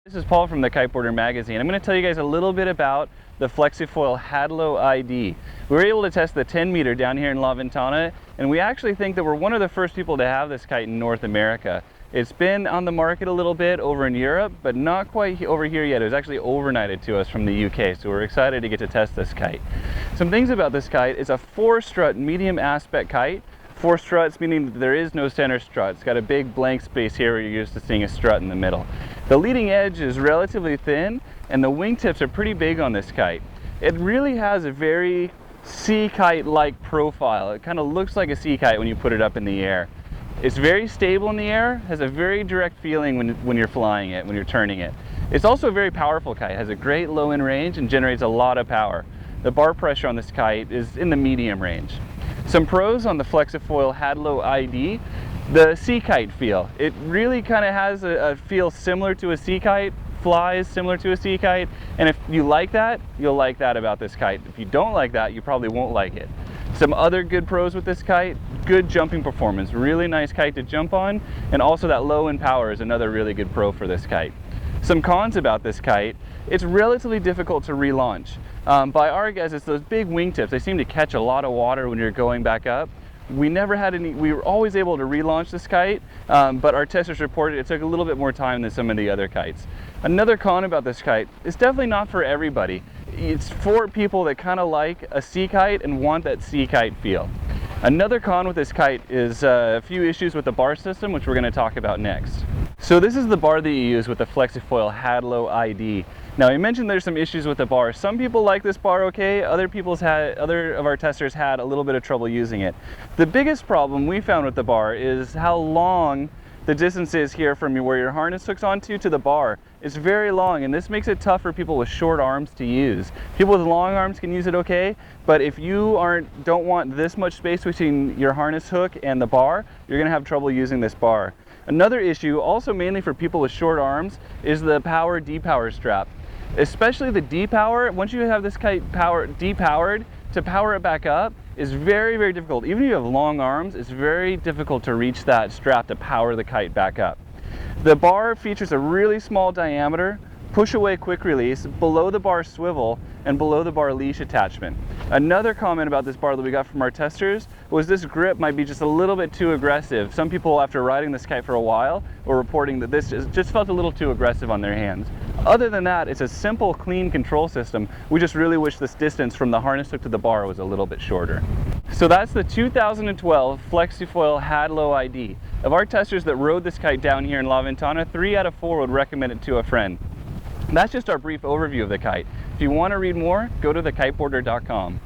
This is Paul from the Kiteboarder magazine. I'm going to tell you guys a little bit about the Flexifoil Hadlow ID. We were able to test the 10 meter down here in La Ventana, and we actually think that we're one of the first people to have this kite in North America. It's been on the market a little bit over in Europe, but not quite over here yet. It was actually overnighted to us from the UK, so we're excited to get to test this kite. Some things about this kite: it's a 4-strut medium aspect kite. 4 struts, meaning that there is no center strut. It's got a big blank space here where you're used to seeing a strut in the middle. The leading edge is relatively thin, and the wingtips are pretty big on this kite. It really has a very sea kite-like profile. It kind of looks like a sea kite when you put it up in the air. It's very stable in the air, has a very direct feeling when you're flying it, when you're turning it. It's also a very powerful kite. It has a great low end range and generates a lot of power. The bar pressure on this kite is in the medium range. Some pros on the Flexifoil Hadlow ID: the sea kite feel. It really kind of has a feel similar to a sea kite, flies similar to a sea kite, and if you like that, you'll like that about this kite. If you don't like that, you probably won't like it. Some other good pros with this kite: good jumping performance, really nice kite to jump on, and also that low end power is another really good pro for this kite. Some cons about this kite: it's relatively difficult to relaunch. By our guess, it's those big wingtips. They seem to catch a lot of water when you're going back up. We never had any, we were always able to relaunch this kite, but our testers reported it took a little bit more time than some of the other kites. Another con about this kite: it's definitely not for everybody. It's for people that kind of like a sea kite and want that sea kite feel. Another con with this kite is a few issues with the bar system, which we're going to talk about next. So this is the bar that you use with the Flexifoil Hadlow ID. Now, I mentioned there's some issues with the bar. Some people like this bar okay, other of our testers had a little bit of trouble using it. The biggest problem we found with the bar is how long the distance is here from where your harness hooks onto to the bar. It's very long, and this makes it tough for people with short arms to use. People with long arms can use it okay, but if you don't want this much space between your harness hook and the bar, you're going to have trouble using this bar. Another issue, also mainly for people with short arms, is the power depower strap. Especially the depower. Once you have this kite depowered, to power it back up is very, very difficult. Even if you have long arms, it's very difficult to reach that strap to power the kite back up. The bar features a really small diameter, push-away quick release, below the bar swivel, and below the bar leash attachment. Another comment about this bar that we got from our testers was this grip might be just a little bit too aggressive. Some people, after riding this kite for a while, were reporting that this just felt a little too aggressive on their hands. Other than that, it's a simple, clean control system. We just really wish this distance from the harness hook to the bar was a little bit shorter. So that's the 2012 Flexifoil Hadlow ID. Of our testers that rode this kite down here in La Ventana, 3 out of 4 would recommend it to a friend. That's just our brief overview of the kite. If you want to read more, go to thekiteboarder.com.